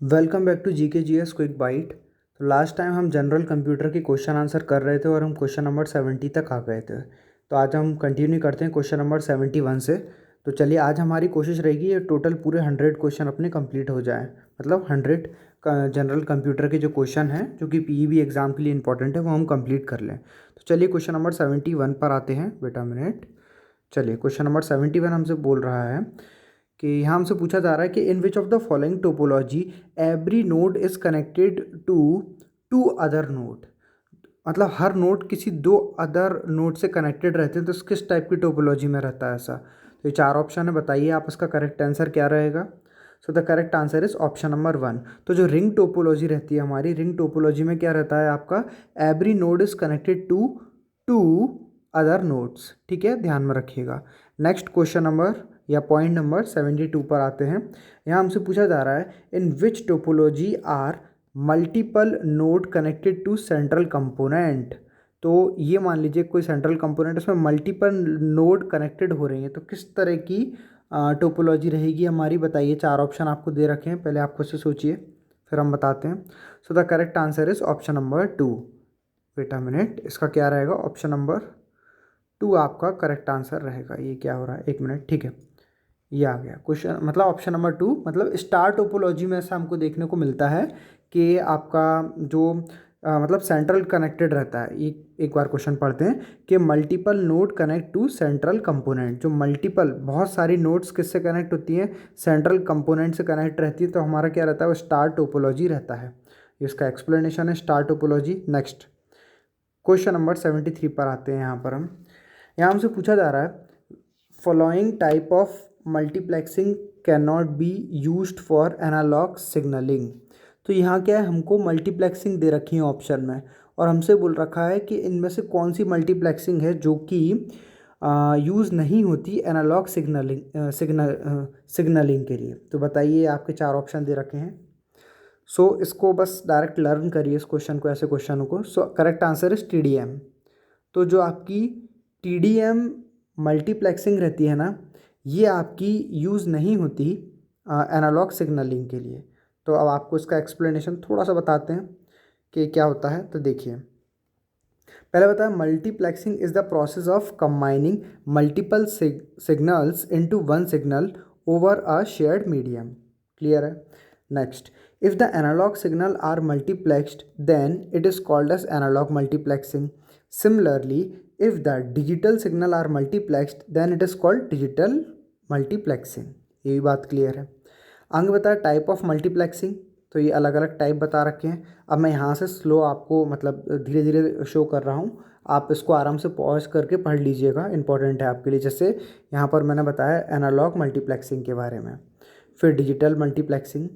Welcome back to GK GS quick bite. तो last time हम general computer के question answer कर रहे थे और हम क्वेश्चन नंबर 70 तक आ गए थे। तो आज हम कंटिन्यू करते हैं क्वेश्चन नंबर 71 से। तो चलिए आज हमारी कोशिश रहेगी ये टोटल पूरे 100 क्वेश्चन अपने कंप्लीट हो जाएं, मतलब 100 जनरल कंप्यूटर के जो क्वेश्चन हैं जो कि पीईबी एग्ज़ाम के लिए इंपॉर्टेंट है वो हम कंप्लीट कर लें। तो चलिए क्वेश्चन नंबर 71 पर आते हैं। बेटा मिनट। चलिए क्वेश्चन नंबर 71 हमसे बोल रहा है कि यहाँ हमसे पूछा जा रहा है कि in which of the following topology every node is connected to two other node. मतलब हर नोड किसी दो अदर नोड से कनेक्टेड रहते हैं, तो किस टाइप की टोपोलॉजी में रहता है ऐसा। तो ये चार ऑप्शन है, बताइए आप इसका करेक्ट आंसर क्या रहेगा। So the correct answer is option number 1। तो जो रिंग टोपोलॉजी रहती है हमारी, रिंग टोपोलॉजी में क्या रहता है आपका, every node is connected to two other nodes. ठीक है, ध्यान में रखिएगा। नेक्स्ट क्वेश्चन नंबर या पॉइंट नंबर 72 पर आते हैं। यहाँ हमसे पूछा जा रहा है in which topology are multiple node connected to central component. तो ये मान लीजिए कोई सेंट्रल कंपोनेंट, उसमें मल्टीपल नोड कनेक्टेड हो रही हैं, तो किस तरह की टोपोलॉजी रहेगी हमारी, बताइए। चार ऑप्शन आपको दे रखे हैं, पहले आप खुद से सोचिए फिर हम बताते हैं। So the correct answer is option number 2। Wait a minute, इसका क्या रहेगा, ऑप्शन नंबर 2 आपका करेक्ट आंसर रहेगा। ये क्या हो रहा है, एक मिनट, ठीक है, ये आ गया क्वेश्चन, मतलब ऑप्शन नंबर 2। मतलब स्टार टोपोलॉजी में ऐसा हमको देखने को मिलता है कि आपका जो मतलब सेंट्रल कनेक्टेड रहता है। एक बार क्वेश्चन पढ़ते हैं कि multiple node connect to central component. जो मल्टीपल बहुत सारी नोड्स किससे कनेक्ट होती हैं, सेंट्रल कंपोनेंट से कनेक्ट रहती है, तो हमारा क्या रहता है, वो स्टार टोपोलॉजी रहता है। इसका एक्सप्लेनेशन है star topology. Next question number 73 पर आते हैं। यहाँ हमसे पूछा जा रहा है following type of multiplexing can not be used for analog signaling. तो यहाँ क्या है, हमको मल्टीप्लेक्सिंग दे रखी है ऑप्शन में, और हमसे बोल रखा है कि इनमें से कौन सी मल्टीप्लेक्सिंग है जो कि यूज़ नहीं होती एनालॉग सिग्नलिंग के लिए। तो बताइए, आपके चार ऑप्शन दे रखे हैं। सो इसको बस डायरेक्ट लर्न करिए इस क्वेश्चन को, ऐसे क्वेश्चनों को। So correct answer is TDM। तो जो आपकी TDM मल्टीप्लेक्सिंग रहती है ना, ये आपकी यूज़ नहीं होती एनालॉग सिग्नलिंग के लिए। तो अब आपको इसका एक्सप्लेनेशन थोड़ा सा बताते हैं कि क्या होता है। तो देखिए, पहले बताया multiplexing is the process of combining multiple signals into one signal over a shared medium. Clear है। Next, if the analog signal are multiplexed then it is called as analog multiplexing. Similarly, if the digital signal are multiplexed then it is called digital multiplexing. ये भी बात clear है। आगे बताया type of multiplexing. तो ये अलग अलग टाइप बता रखे हैं। अब मैं यहाँ से स्लो आपको मतलब धीरे धीरे शो कर रहा हूँ, आप इसको आराम से पॉज करके पढ़ लीजिएगा, इंपॉर्टेंट है आपके लिए। जैसे यहाँ पर मैंने बताया एनालॉग मल्टीप्लेक्सिंग के बारे में, फिर डिजिटल मल्टीप्लेक्सिंग,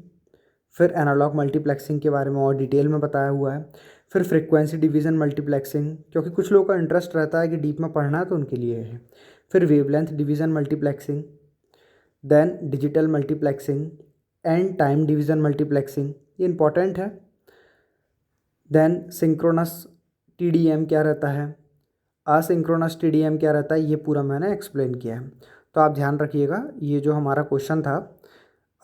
फिर एनालॉग मल्टीप्लेक्सिंग के बारे में और डिटेल में बताया हुआ है, फिर फ्रीक्वेंसी डिवीज़न मल्टीप्लेक्सिंग, क्योंकि कुछ लोगों का इंटरेस्ट रहता है कि डीप में पढ़ना है तो उनके लिए है। फिर wavelength division multiplexing, then digital multiplexing and time division multiplexing, ये इंपॉर्टेंट है। देन सिंक्रोनस TDM क्या रहता है, असिंक्रोनस TDM क्या रहता है, ये पूरा मैंने एक्सप्लेन किया है। तो आप ध्यान रखिएगा, ये जो हमारा क्वेश्चन था,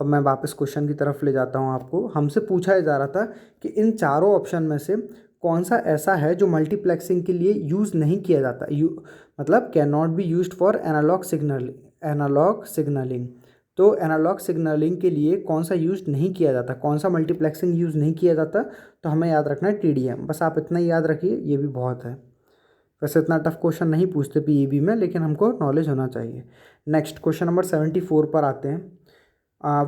अब मैं वापस क्वेश्चन की तरफ ले जाता हूँ आपको। हमसे पूछा जा रहा था कि इन चारों ऑप्शन में से कौन सा ऐसा है जो मल्टीप्लेक्सिंग के लिए यूज़ नहीं किया जाता, मतलब can not be used for analog signaling. तो एनालॉग सिग्नलिंग के लिए कौन सा यूज़ नहीं किया जाता, कौन सा मल्टीप्लेक्सिंग यूज़ नहीं किया जाता, तो हमें याद रखना है TDM। बस आप इतना ही याद रखिए, ये भी बहुत है। वैसे इतना टफ क्वेश्चन नहीं पूछते पीईबी में, लेकिन हमको नॉलेज होना चाहिए। नेक्स्ट क्वेश्चन नंबर 74 पर आते हैं।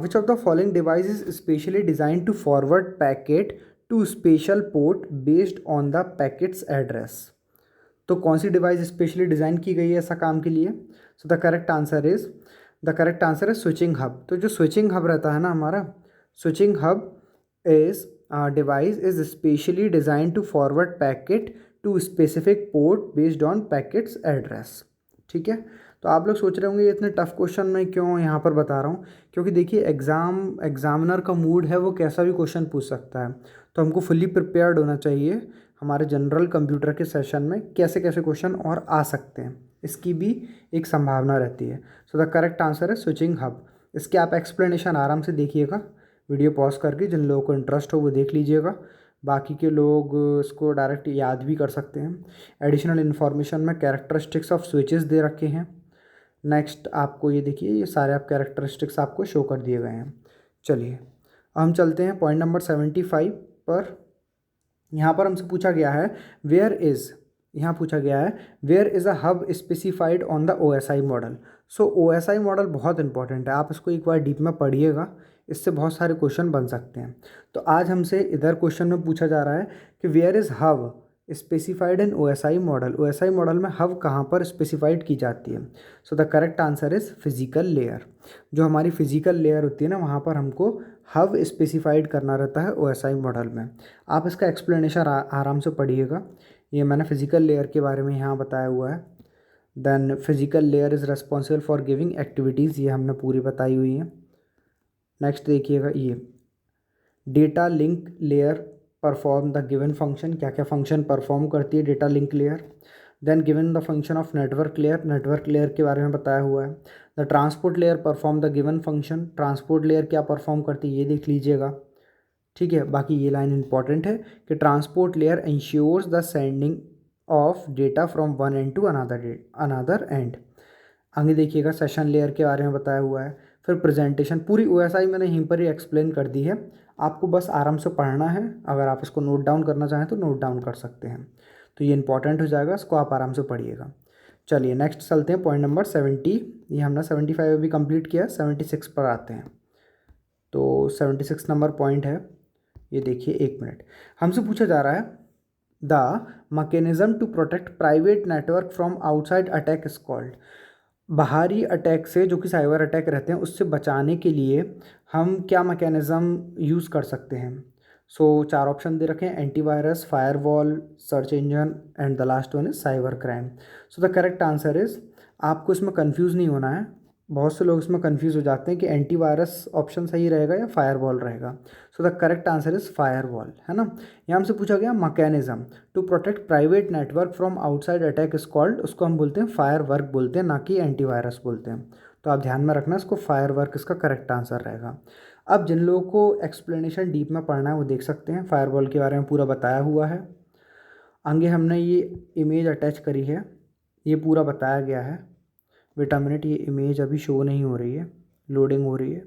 Which of the following device is specially design to forward packet to special port based on the packets address. तो कौन सी डिवाइस स्पेशली डिज़ाइन की गई है ऐसा काम के लिए। So the correct answer is switching hub. तो जो स्विचिंग हब रहता है ना हमारा, switching hub is device is specially design to forward packet to specific port based on packets address. ठीक है। तो आप लोग सोच रहे होंगे ये इतने टफ क्वेश्चन मैं क्यों यहाँ पर बता रहा हूँ, क्योंकि देखिए एग्जामिनर का मूड है वो कैसा भी क्वेश्चन पूछ सकता है, तो हमको फुल्ली प्रिपेयर्ड होना चाहिए। हमारे जनरल कंप्यूटर के सेशन में कैसे कैसे क्वेश्चन और आ सकते हैं, इसकी भी एक संभावना रहती है। सो द करेक्ट आंसर है स्विचिंग हब। इसके आप एक्सप्लेनेशन आराम से देखिएगा, वीडियो पॉज करके, जिन लोगों को इंटरेस्ट हो वो देख लीजिएगा, बाकी के लोग इसको डायरेक्ट याद भी कर सकते हैं। एडिशनल इन्फॉर्मेशन में कैरेक्टरिस्टिक्स ऑफ स्विचेस दे रखे हैं। नेक्स्ट आपको ये देखिए, ये सारे आप कैरेक्टरिस्टिक्स आपको शो कर दिए गए हैं। चलिए हम चलते हैं पॉइंट नंबर 75 पर। यहाँ पर हमसे पूछा गया है वेयर इज़, यहाँ पूछा गया है where is a hub specified on the OSI model. So OSI model बहुत इंपॉर्टेंट है, आप इसको एक बार डीप में पढ़िएगा, इससे बहुत सारे क्वेश्चन बन सकते हैं। तो आज हमसे इधर क्वेश्चन में पूछा जा रहा है कि where is hub specified in OSI model. OSI model में हब कहाँ पर स्पेसिफाइड की जाती है। So the correct answer is physical layer. जो हमारी फिजिकल लेयर होती है ना, वहाँ पर हमको हब स्पेसिफाइड करना रहता है OSI मॉडल में। आप इसका एक्सप्लेनेशन आराम से पढ़िएगा, ये मैंने फिजिकल लेयर के बारे में यहाँ बताया हुआ है। Then physical layer is responsible for giving activities, ये हमने पूरी बताई हुई है। नेक्स्ट देखिएगा, ये data link layer perform the given function, क्या क्या फंक्शन परफॉर्म करती है data link layer. Then given the function of network layer, network layer के बारे में बताया हुआ है। The transport layer perform the given function, transport layer क्या परफॉर्म करती है ये देख लीजिएगा। ठीक है, बाकी ये लाइन इंपॉर्टेंट है कि transport layer ensures the sending of data from one end to another end. आगे देखिएगा, सेशन लेयर के बारे में बताया हुआ है। फिर प्रेजेंटेशन, पूरी OSI मैंने यहीं पर ही एक्सप्लेन कर दी है, आपको बस आराम से पढ़ना है। अगर आप इसको नोट डाउन करना चाहें तो नोट डाउन कर सकते हैं, तो ये इंपॉर्टेंट हो जाएगा, इसको आप आराम से पढ़िएगा। चलिए नेक्स्ट चलते हैं पॉइंट नंबर 70, ये हमने 75 अभी कंप्लीट किया, 76 पर आते हैं। तो 76 नंबर पॉइंट है, ये देखिए, एक मिनट, हमसे पूछा जा रहा है the mechanism to protect private network from outside attack is called. बाहरी अटैक से, जो कि साइबर अटैक रहते हैं, उससे बचाने के लिए हम क्या मैकेनिज़्म यूज़ कर सकते हैं। सो 4 ऑप्शन दे रखे हैं, antivirus, firewall, search engine and the last one is cyber crime. So the correct answer is, आपको इसमें कंफ्यूज नहीं होना है, बहुत से लोग इसमें कंफ्यूज हो जाते हैं कि एंटीवायरस ऑप्शन सही रहेगा या फायरवॉल रहेगा। So the correct answer is firewall, है ना। यहाँ हमसे पूछा गया mechanism to protect private network from outside attack is called, उसको हम बोलते हैं फायर वर्क बोलते हैं, ना कि एंटीवायरस बोलते हैं। तो आप ध्यान में रखना, इसको फायर वर्क इसका करेक्ट आंसर रहेगा। अब जिन लोगों को एक्सप्लेनेशन डीप में पढ़ना है वो देख सकते हैं, फायरवॉल के बारे में पूरा बताया हुआ है। आगे हमने ये इमेज अटैच करी है, ये पूरा बताया गया है। वेट अ मिनट, ये इमेज अभी शो नहीं हो रही है, लोडिंग हो रही है,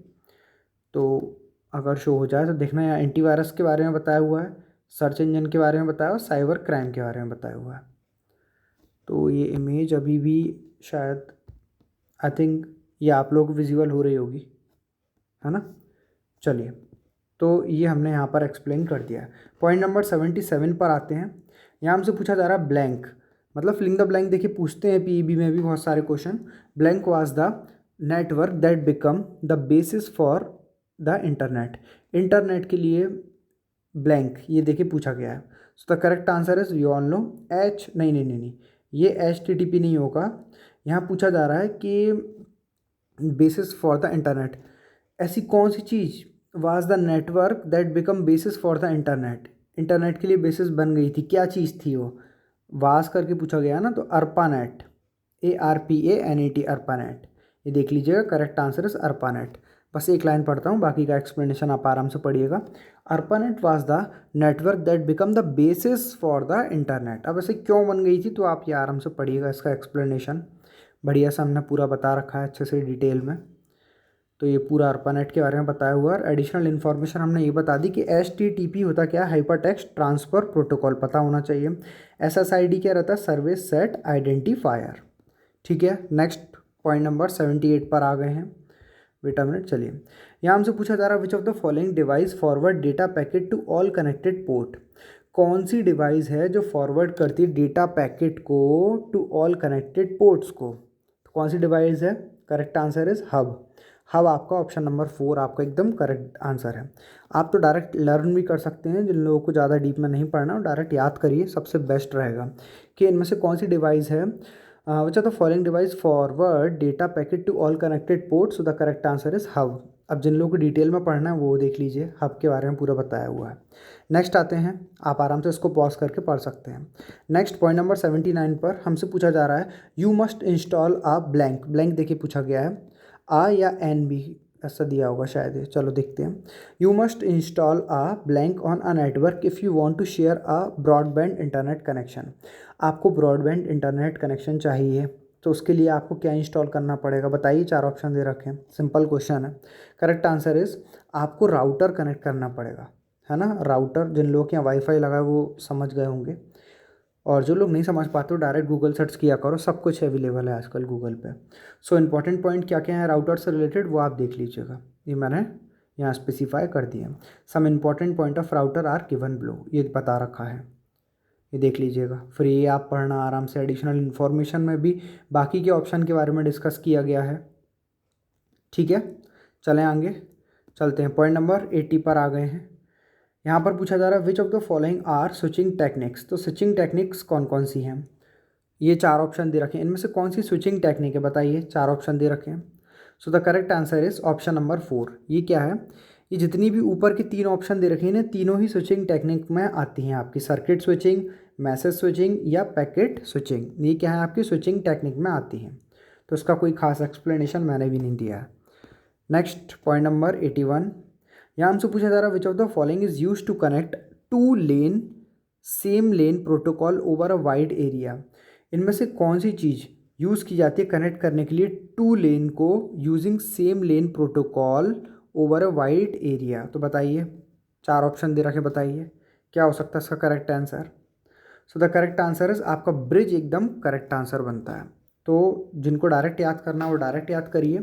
तो अगर शो हो जाए तो देखना। यहाँ एंटीवायरस के बारे में बताया हुआ है, सर्च इंजन के बारे में बताया हुआ, साइबर क्राइम के बारे में बताया हुआ है। तो ये इमेज अभी भी शायद, आई थिंक ये आप लोग विजुअल हो रही होगी, है ना। चलिए, तो ये हमने यहाँ पर एक्सप्लेन कर दिया है। पॉइंट नंबर 77 पर आते हैं। यहाँ हमसे पूछा जा रहा है ब्लैंक, मतलब फिलिंग द ब्लैंक। देखिए पूछते हैं PEB में भी बहुत सारे question. Blank was the network that become the basis for the internet. Internet के लिए ब्लैंक, ये देखिए पूछा गया है। So the correct answer is, you all know, H, नहीं, ये HTTP नहीं होगा। यहाँ पूछा जा रहा है कि बेसिस फॉर द इंटरनेट, ऐसी कौन सी चीज़ was the network that become basis for the internet, internet के लिए बेसिस बन गई थी, क्या चीज़ थी वो, वास करके पूछा गया ना। तो ARPANET, ARPANET, ARPANET, ये देख लीजिएगा, करेक्ट आंसर इज ARPANET। बस एक लाइन पढ़ता हूँ, बाकी का एक्सप्लेनेशन आप आराम से पढ़िएगा। ARPANET was the network that become the basis for the internet. अब ऐसे क्यों बन गई थी, तो आप ये आराम से पढ़िएगा, इसका एक्सप्लेनेशन बढ़िया से हमने पूरा बता रखा है अच्छे से डिटेल में। तो ये पूरा ARPANET के बारे में बताया हुआ है। एडिशनल इन्फॉर्मेशन हमने ये बता दी कि HTTP होता क्या है, हाइपर टेक्स्ट ट्रांसफ़र प्रोटोकॉल, पता होना चाहिए। SSID क्या रहता है, सर्विस सेट आइडेंटिफायर। ठीक है, नेक्स्ट पॉइंट नंबर 78 पर आ गए हैं। वेट अ मिनट, चलिए, यहाँ हमसे पूछा जा रहा है which of the following device forward data packet to all connected port. कौन सी डिवाइस है जो फॉरवर्ड करती है डेटा पैकेट को टू ऑल कनेक्टेड पोर्ट्स को। तो कौन सी डिवाइस है, correct answer is hub. Hub आपका ऑप्शन नंबर 4 आपका एकदम करेक्ट आंसर है। आप तो डायरेक्ट लर्न भी कर सकते हैं, जिन लोगों को ज़्यादा डीप में नहीं पढ़ना हो डायरेक्ट याद करिए, सबसे बेस्ट रहेगा कि इनमें से कौन सी डिवाइस है which are the following device forward data packet to all connected ports. So the correct answer is hub. अब जिन लोगों को डिटेल में पढ़ना है वो देख लीजिए, हब के बारे में पूरा बताया हुआ है। नेक्स्ट आते हैं, आप आराम से इसको पॉज करके पढ़ सकते हैं। नेक्स्ट पॉइंट नंबर 79 पर हमसे पूछा जा रहा है you must install a blank. Blank देखिए पूछा गया है, आ या एन बी, ऐसा दिया होगा शायद ये, चलो देखते हैं। You must install a blank on a network if you want to share a broadband internet connection. आपको ब्रॉडबैंड इंटरनेट कनेक्शन चाहिए, तो उसके लिए आपको क्या इंस्टॉल करना पड़ेगा बताइए। 4 ऑप्शन दे रखे हैं, सिंपल क्वेश्चन है। करेक्ट आंसर इज आपको राउटर कनेक्ट करना पड़ेगा, है ना। राउटर, जिन लोगों के यहाँ वाईफाई लगा है वो समझ गए होंगे, और जो लोग नहीं समझ पाते हो डायरेक्ट गूगल सर्च किया करो, सब कुछ अवेलेबल है आजकल गूगल पे। सो इंपॉर्टेंट पॉइंट क्या क्या है राउटर से रिलेटेड वो आप देख लीजिएगा, ये मैंने यहाँ स्पेसिफाई कर दिए। Some important point of router are given below, ये बता रखा है, ये देख लीजिएगा। फिर ये आप पढ़ना आराम से। एडिशनल इन्फॉर्मेशन में भी बाकी के ऑप्शन के बारे में डिस्कस किया गया है, ठीक है। चलें आगे, चलते हैं। पॉइंट नंबर 80 पर आ गए हैं। यहाँ पर पूछा जा रहा है which of the following are switching techniques. तो स्विचिंग टेक्निक्स कौन कौन सी हैं, ये 4 ऑप्शन दे रखे हैं, इनमें से कौन सी स्विचिंग टेक्निक है बताइए। 4 ऑप्शन दे रखे हैं। So the correct answer is option number 4। ये क्या है, ये जितनी भी ऊपर की 3 ऑप्शन दे रखे हैं ना, तीनों ही स्विचिंग टेक्निक में आती हैं आपकी। सर्किट स्विचिंग, मैसेज स्विचिंग या पैकेट स्विचिंग, ये क्या है आपकी स्विचिंग टेक्निक में आती हैं। तो इसका कोई खास एक्सप्लेनेशन मैंने भी नहीं दिया है। नेक्स्ट पॉइंट नंबर 81, यहाँ हमसे पूछा जा रहा है which of the following is use to connect two LAN same LAN protocol over a wide area. इनमें से कौन सी चीज़ यूज़ की जाती है कनेक्ट करने के लिए टू लेन को using same LAN protocol over a wide area. तो बताइए, 4 ऑप्शन दे रखे, बताइए क्या हो सकता है इसका correct answer. So the correct answer is आपका ब्रिज एकदम करेक्ट आंसर बनता है। तो जिनको डायरेक्ट याद करना है वो डायरेक्ट याद करिए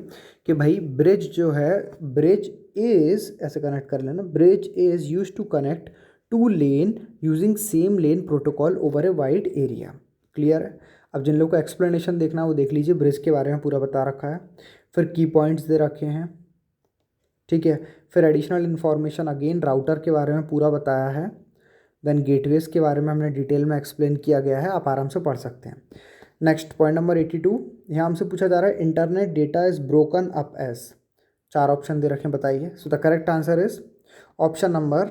कि भाई ब्रिज जो है, ब्रिज इज, ऐसे कनेक्ट कर लेना, bridge is use to connect two LAN using same LAN protocol over a wide area. Clear है। अब जिन लोगों को एक्सप्लेनेशन देखना है वो देख लीजिए, ब्रिज के बारे में पूरा बता रखा है, फिर की पॉइंट्स दे रखे हैं, ठीक है। फिर एडिशनल इन्फॉर्मेशन अगेन राउटर के बारे में पूरा बताया है। देन गेटवेज के बारे में हमने डिटेल में एक्सप्लेन किया गया है, आप आराम से पढ़ सकते हैं। नेक्स्ट पॉइंट नंबर 82, यहाँ हमसे पूछा जा रहा है internet data is broken up as. 4 option दे रखे हैं, बताइए। So the correct answer is option number,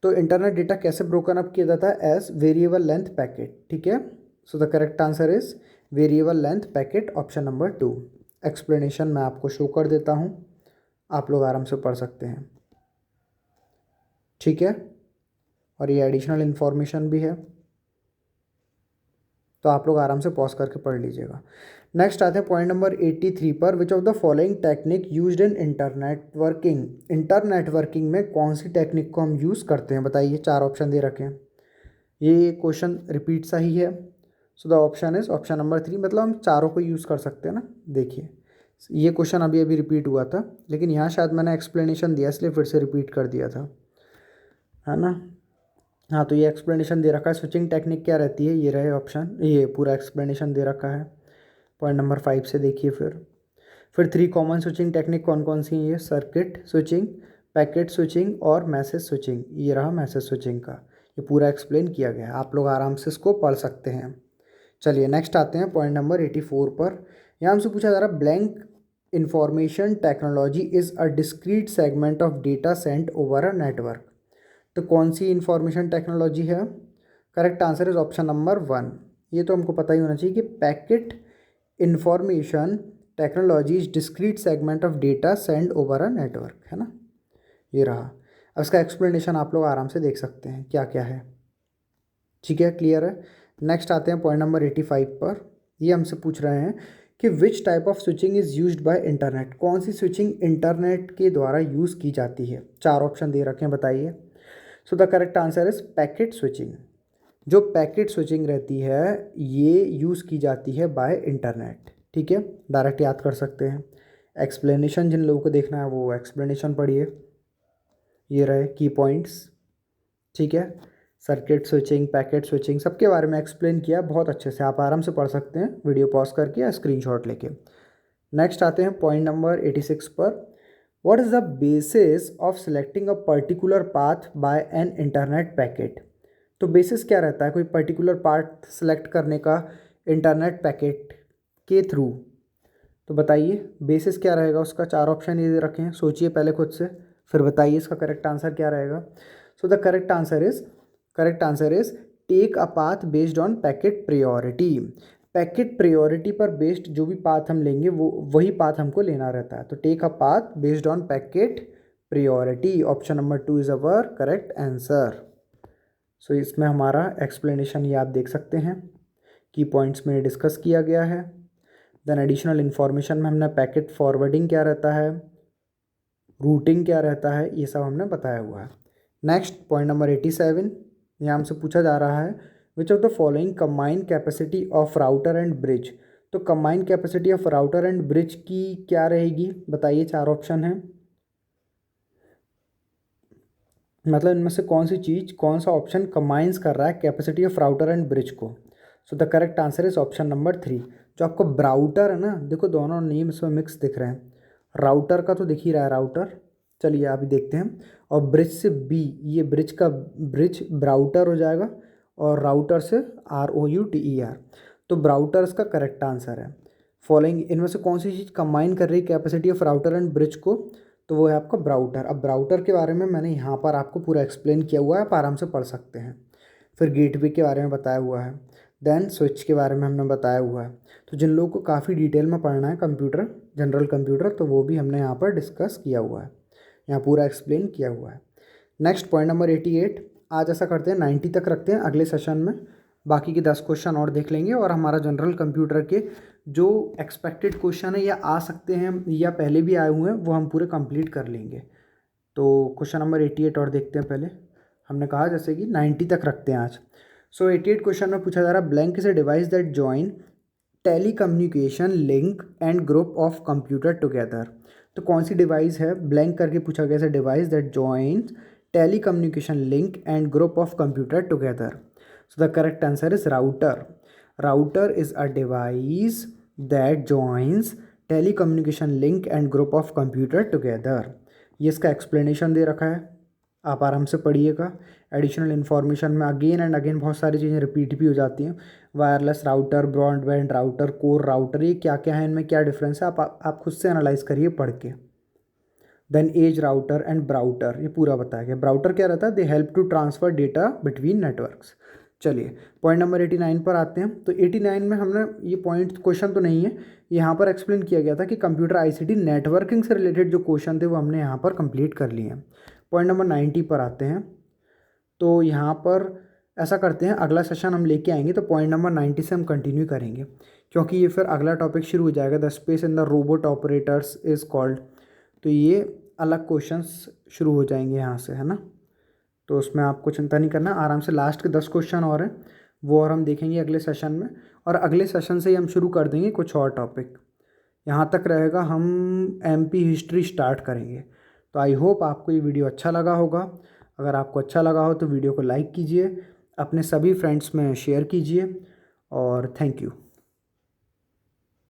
तो इंटरनेट डेटा कैसे ब्रोकन अप किया जाता है, एज वेरिएबल लेंथ पैकेट, ठीक है। So the correct answer is variable length packet, option number 2। Explanation मैं आपको शो कर देता हूँ, आप लोग आराम से पढ़ सकते हैं, ठीक है। और ये एडिशनल इन्फॉर्मेशन भी है, तो आप लोग आराम से पॉज करके पढ़ लीजिएगा। नेक्स्ट आते हैं पॉइंट नंबर 83 पर, विच of the following technique used in internetworking. Internetworking में कौन सी टेक्निक को हम यूज़ करते हैं बताइए। 4 ऑप्शन दे रखे हैं, ये क्वेश्चन रिपीट सा ही है। So the option is option number 3, मतलब हम चारों को यूज़ कर सकते हैं ना। देखिए ये क्वेश्चन अभी अभी रिपीट हुआ था, लेकिन यहाँ शायद मैंने एक्सप्लेनेशन दिया इसलिए फिर से रिपीट कर दिया था, है ना। हाँ, तो ये एक्सप्लेनेशन दे रखा है स्विचिंग टेक्निक क्या रहती है, ये रहे ऑप्शन, ये पूरा एक्सप्लेनेशन दे रखा है। पॉइंट नंबर 5 से देखिए। फिर 3 कॉमन स्विचिंग टेक्निक कौन कौन सी हैं, ये सर्किट स्विचिंग, पैकेट स्विचिंग और मैसेज स्विचिंग। ये रहा मैसेज स्विचिंग का, ये पूरा एक्सप्लेन किया गया है, आप लोग आराम से इसको पढ़ सकते हैं। चलिए नेक्स्ट आते हैं पॉइंट नंबर 84 पर। यहाँ हमसे पूछा जा रहा है blank information technology is a discrete segment of data sent over a network. तो कौन सी इंफॉर्मेशन टेक्नोलॉजी है, correct answer is option number 1। ये तो हमको पता ही होना चाहिए कि packet information technology is discrete segment of data send over a network, है ना। ये रहा। अब इसका एक्सप्लेनेशन आप लोग आराम से देख सकते हैं क्या क्या है, ठीक है, क्लियर है। नेक्स्ट आते हैं पॉइंट नंबर 85 पर। ये हमसे पूछ रहे हैं कि which type of switching is used by internet. कौन सी स्विचिंग इंटरनेट के द्वारा यूज़ की जाती है। 4 ऑप्शन दे रखे हैं, बताइए। So the correct answer is packet switching. जो पैकेट स्विचिंग रहती है ये यूज़ की जाती है बाय इंटरनेट, ठीक है, डायरेक्ट याद कर सकते हैं। एक्सप्लेनेशन जिन लोगों को देखना है वो एक्सप्लेनेशन पढ़िए, ये रहे की पॉइंट्स, ठीक है। सर्किट स्विचिंग, पैकेट स्विचिंग, सबके बारे में एक्सप्लेन किया बहुत अच्छे से, आप आराम से पढ़ सकते हैं वीडियो पॉज करके या स्क्रीनशॉट लेके। नेक्स्ट आते हैं पॉइंट नंबर 86 पर। What is the basis of selecting a particular path by an internet packet. तो बेसिस क्या रहता है कोई पर्टिकुलर पाथ सेलेक्ट करने का इंटरनेट पैकेट के थ्रू। तो बताइए बेसिस क्या रहेगा उसका। 4 ऑप्शन ये रखे हैं, सोचिए पहले खुद से, फिर बताइए इसका करेक्ट आंसर क्या रहेगा। So the correct answer is take a path based on packet priority. Packet priority पर बेस्ड जो भी पाथ हम लेंगे वो वही पाथ हमको लेना रहता है। तो take a path based on packet priority, option number 2 is our correct answer. So इसमें हमारा एक्सप्लेनेशन ये आप देख सकते हैं, की पॉइंट्स में डिस्कस किया गया है। देन एडिशनल इन्फॉर्मेशन में हमने पैकेट फॉरवर्डिंग क्या रहता है, रूटिंग क्या रहता है, ये सब हमने बताया हुआ है। नेक्स्ट पॉइंट नंबर 87, यहाँ हमसे पूछा जा रहा है which of the following combined capacity of router and bridge. तो combined capacity of router and bridge की क्या रहेगी, बताइए। 4 ऑप्शन है, मतलब इनमें से कौन सी चीज़, कौन सा ऑप्शन कंबाइंस कर रहा है capacity of router and bridge को। So the correct answer is option number 3। जो आपको ब्राउटर है ना, देखो दोनों नेम इसमें मिक्स दिख रहे हैं। राउटर का तो दिख ही रहा है राउटर, चलिए अभी देखते हैं। और ब्रिज से बी, ये ब्रिज का ब्रिज ब्राउटर हो जाएगा, और राउटर से ROUTER, तो ब्राउटर इसका करेक्ट आंसर है। फॉलोइंग इनमें से कौन सी चीज़ कंबाइन कर रही है capacity of router and bridge को, तो वो है आपका ब्राउटर। अब ब्राउटर के बारे में मैंने यहाँ पर आपको पूरा एक्सप्लेन किया हुआ है, आप आराम से पढ़ सकते हैं। फिर गेटवे के बारे में बताया हुआ है, देन स्विच के बारे में हमने बताया हुआ है। तो जिन लोगों को काफ़ी डिटेल में पढ़ना है कंप्यूटर, जनरल कंप्यूटर, तो वो भी हमने यहाँ पर डिस्कस किया हुआ है, यहाँ पूरा एक्सप्लेन किया हुआ है। नेक्स्ट पॉइंट नंबर 88, आज ऐसा करते हैं 90 तक रखते हैं, अगले सेशन में बाकी के 10 क्वेश्चन और देख लेंगे, और हमारा जनरल कंप्यूटर के जो एक्सपेक्टेड क्वेश्चन है या आ सकते हैं या पहले भी आए हुए हैं वो हम पूरे कंप्लीट कर लेंगे। तो क्वेश्चन नंबर 88 और देखते हैं। पहले हमने कहा जैसे कि 90 तक रखते हैं आज। सो 88 क्वेश्चन में पूछा जा रहा है blank is a device that join telecommunication link and group of computer together. तो कौन सी डिवाइस है, ब्लैंक करके पूछा गया, device that joins telecommunication link and group of computer together. So the correct answer is router. Router is a device that joins telecommunication link and group of computer together. ये इसका explanation दे रखा है, आप आराम से पढ़िएगा। एडिशनल इन्फॉर्मेशन में again and again बहुत सारी चीज़ें रिपीट भी हो जाती हैं। Wireless router, broadband router, core router, ये क्या क्या है, इनमें क्या डिफरेंस है, आप खुद से एनालाइज करिए पढ़ के। Then edge router and brouter, ये पूरा बताया गया। ब्राउटर क्या रहता है, they help to transfer data between networks. चलिए पॉइंट नंबर 89 पर आते हैं। तो 89 में हमने ये पॉइंट, क्वेश्चन तो नहीं है, यहाँ पर एक्सप्लेन किया गया था कि कंप्यूटर ICT नेटवर्किंग से रिलेटेड जो क्वेश्चन थे वो हमने यहाँ पर कंप्लीट कर लिए हैं। पॉइंट नंबर 90 पर आते हैं। तो यहाँ पर ऐसा करते हैं, अगला सेशन हम लेके आएंगे तो पॉइंट नंबर 90 से हम कंटिन्यू करेंगे, क्योंकि ये फिर अगला टॉपिक शुरू हो जाएगा, the space in the robot operators is called. तो ये अलग क्वेश्चंस शुरू हो जाएंगे यहाँ से, है ना। तो उसमें आपको चिंता नहीं करना, आराम से लास्ट के 10 क्वेश्चन और हैं वो और हम देखेंगे अगले सेशन में, और अगले सेशन से ही हम शुरू कर देंगे कुछ और टॉपिक। यहाँ तक रहेगा, हम MP हिस्ट्री स्टार्ट करेंगे। तो आई होप आपको ये वीडियो अच्छा लगा होगा। अगर आपको अच्छा लगा हो तो वीडियो को लाइक कीजिए, अपने सभी फ्रेंड्स में शेयर कीजिए, और थैंक यू।